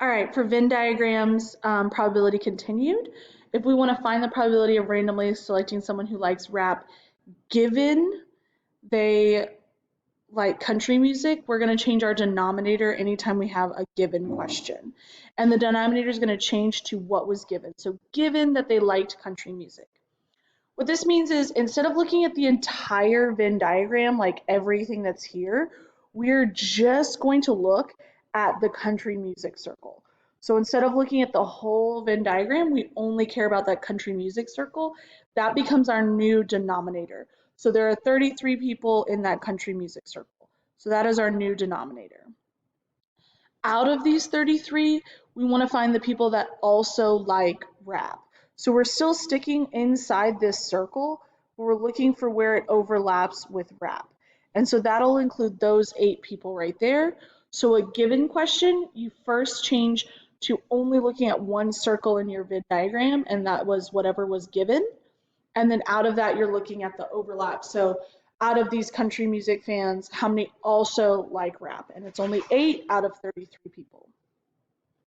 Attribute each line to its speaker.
Speaker 1: All right, for Venn diagrams, probability continued. If we want to find the probability of randomly selecting someone who likes rap, given they like country music, we're going to change our denominator anytime we have a given question. And the denominator is going to change to what was given. So given that they liked country music. What this means is instead of looking at the entire Venn diagram, like everything that's here, we're just going to look at the country music circle. So instead of looking at the whole Venn diagram, we only care about that country music circle. That becomes our new denominator. So there are 33 people in that country music circle. So that is our new denominator. Out of these 33, we want to find the people that also like rap. So we're still sticking inside this circle, but we're looking for where it overlaps with rap. And so that'll include those 8 people right there. So a given question, you first change to only looking at one circle in your Venn diagram, and that was whatever was given. And then out of that, you're looking at the overlap. So out of these country music fans, how many also like rap? And it's only 8 out of 33 people.